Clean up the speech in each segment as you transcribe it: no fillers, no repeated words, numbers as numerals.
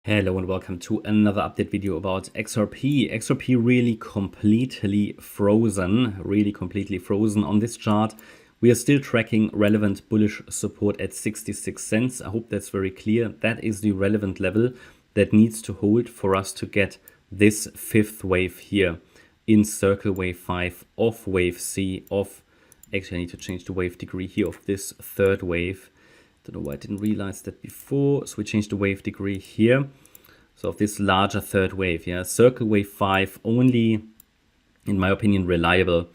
Hello and welcome to another update video about XRP. XRP really completely frozen on this chart. We are still tracking relevant bullish support at 66 cents. I hope that's very clear. That is the relevant level that needs to hold for us to get this fifth wave here in circle wave 5 of wave C of, actually I need to change the wave degree here, of this third wave. Don't know why I didn't realize that before. So we changed the wave degree here. So of this larger third wave, yeah, circle wave 5 only, in my opinion, reliable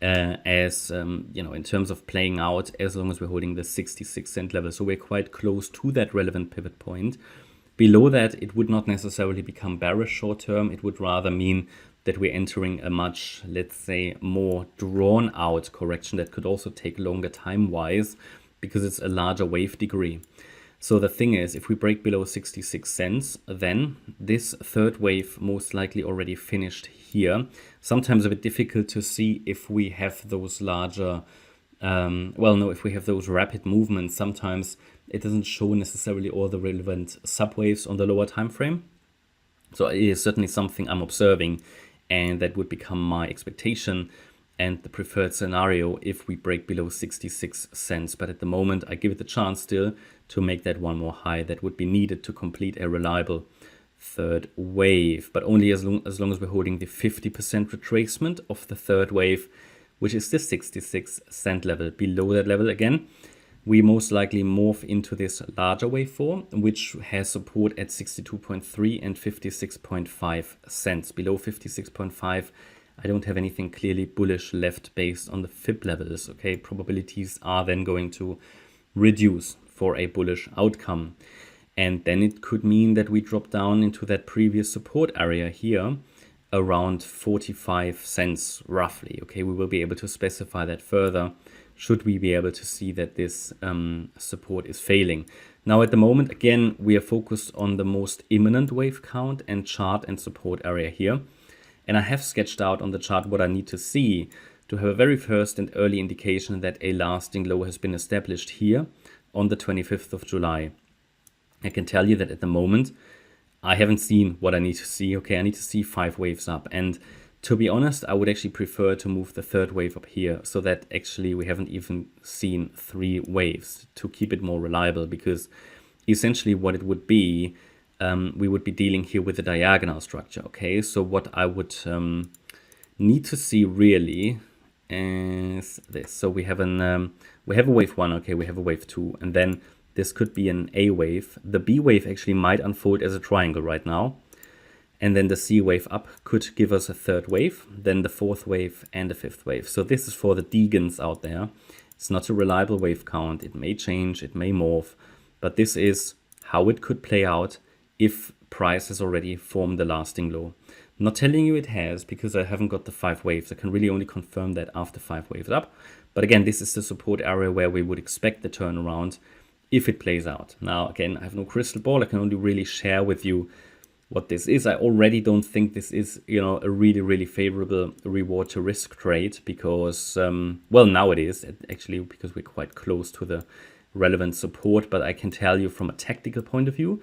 as in terms of playing out, as long as we're holding the 66 cent level. So we're quite close to that relevant pivot point. Below that, it would not necessarily become bearish short term. It would rather mean that we're entering a much, let's say, more drawn out correction that could also take longer time wise, because it's a larger wave degree. So the thing is, if we break below 66 cents, then this third wave most likely already finished here. Sometimes a bit difficult to see if we have those larger, if we have those rapid movements. Sometimes it doesn't show necessarily all the relevant subwaves on the lower time frame. So it is certainly something I'm observing, and that would become my expectation and the preferred scenario if we break below 66 cents. But at the moment, I give it the chance still to make that one more high that would be needed to complete a reliable third wave, but only as long as we're holding the 50% retracement of the third wave, which is the 66 cent level. Below that level again, we most likely morph into this larger waveform, which has support at 62.3 and 56.5 cents. Below 56.5, I don't have anything clearly bullish left based on the Fib levels. Okay, probabilities are then going to reduce for a bullish outcome. And then it could mean that we drop down into that previous support area here around 45 cents roughly. Okay, we will be able to specify that further should we be able to see that this support is failing. Now at the moment, again, we are focused on the most imminent wave count and chart and support area here. And I have sketched out on the chart what I need to see to have a very first and early indication that a lasting low has been established here on the 25th of July. I can tell you that at the moment, I haven't seen what I need to see. Okay, I need to see 5 waves up. And to be honest, I would actually prefer to move the third wave up here so that actually we haven't even seen 3 waves to keep it more reliable, because essentially what it would be, we would be dealing here with a diagonal structure. Okay, so what I would need to see really is this. So we have a wave 1, okay, we have a wave 2, and then this could be an A wave. The B wave actually might unfold as a triangle right now, and then the C wave up could give us a third wave, then the fourth wave and the fifth wave. So this is for the Degans out there. It's not a reliable wave count. It may change, it may morph, but this is how it could play out if price has already formed the lasting low. I'm not telling you it has, because I haven't got the 5 waves. I can really only confirm that after 5 waves up. But again, this is the support area where we would expect the turnaround if it plays out. Now, again, I have no crystal ball. I can only really share with you what this is. I already don't think this is, a really, really favorable reward to risk trade, because, now it is actually, because we're quite close to the relevant support. But I can tell you from a tactical point of view,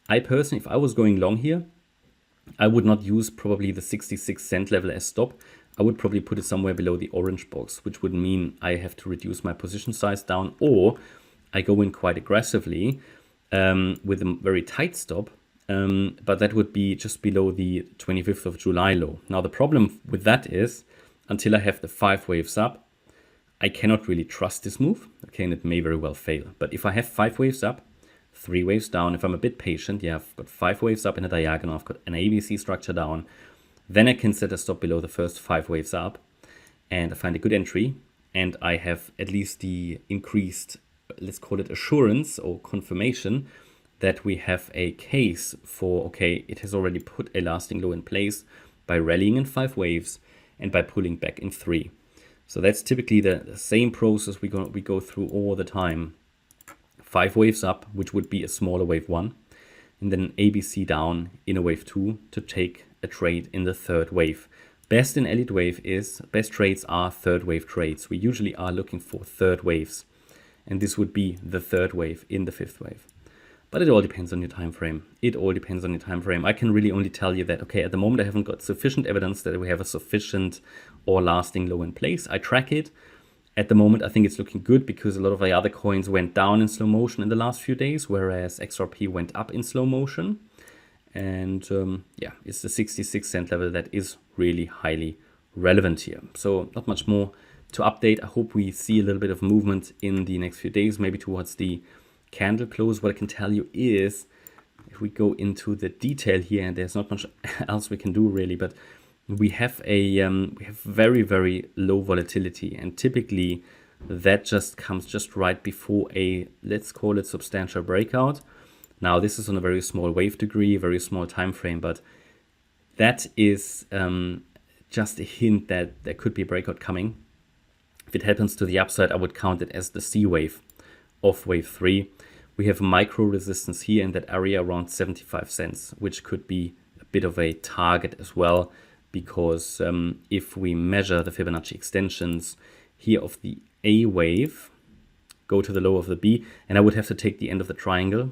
I personally, if I was going long here, I would not use probably the 66 cent level as stop. I would probably put it somewhere below the orange box, which would mean I have to reduce my position size down, or I go in quite aggressively with a very tight stop, but that would be just below the 25th of July low. Now the problem with that is, until I have the 5 waves up, I cannot really trust this move, okay, and it may very well fail. But if I have 5 waves up, 3 waves down, if I'm a bit patient, yeah, I've got 5 waves up in a diagonal, I've got an ABC structure down, then I can set a stop below the first 5 waves up, and I find a good entry, and I have at least the increased, let's call it assurance or confirmation, that we have a case for, okay, it has already put a lasting low in place by rallying in 5 waves and by pulling back in 3. So that's typically the same process we go through all the time. 5 waves up, which would be a smaller wave 1, and then an ABC down in a wave 2 to take a trade in the third wave. Best in Elliott Wave is, best trades are third wave trades. We usually are looking for third waves, and this would be the third wave in the fifth wave. But it all depends on your time frame. It all depends on your time frame. I can really only tell you that, okay, at the moment I haven't got sufficient evidence that we have a sufficient or lasting low in place. I track it. At the moment, I think it's looking good because a lot of the other coins went down in slow motion in the last few days, whereas XRP went up in slow motion. And yeah, it's the 66-cent level that is really highly relevant here. So not much more to update. I hope we see a little bit of movement in the next few days, maybe towards the candle close. What I can tell you is, if we go into the detail here, and there's not much else we can do really, but we have very, very low volatility, and typically that just comes just right before a, let's call it, substantial breakout. Now this is on a very small wave degree, very small time frame, but that is just a hint that there could be a breakout coming. If it happens to the upside, I would count it as the C wave of wave 3. We have micro resistance here in that area around 75 cents, which could be a bit of a target as well, because if we measure the Fibonacci extensions here of the A wave, go to the low of the B, and I would have to take the end of the triangle.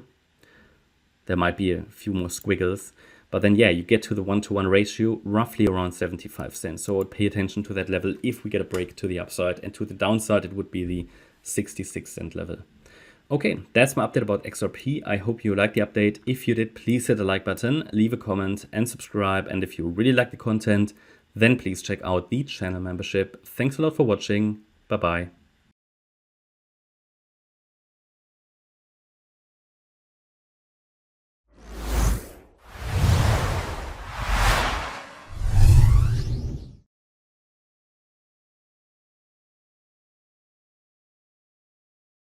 There might be a few more squiggles, but then yeah, you get to the 1-to-1 ratio roughly around 75 cents. So I would pay attention to that level if we get a break to the upside, and to the downside it would be the 66-cent level. Okay, that's my update about XRP. I hope you liked the update. If you did, please hit the like button, leave a comment and subscribe. And if you really like the content, then please check out the channel membership. Thanks a lot for watching. Bye-bye.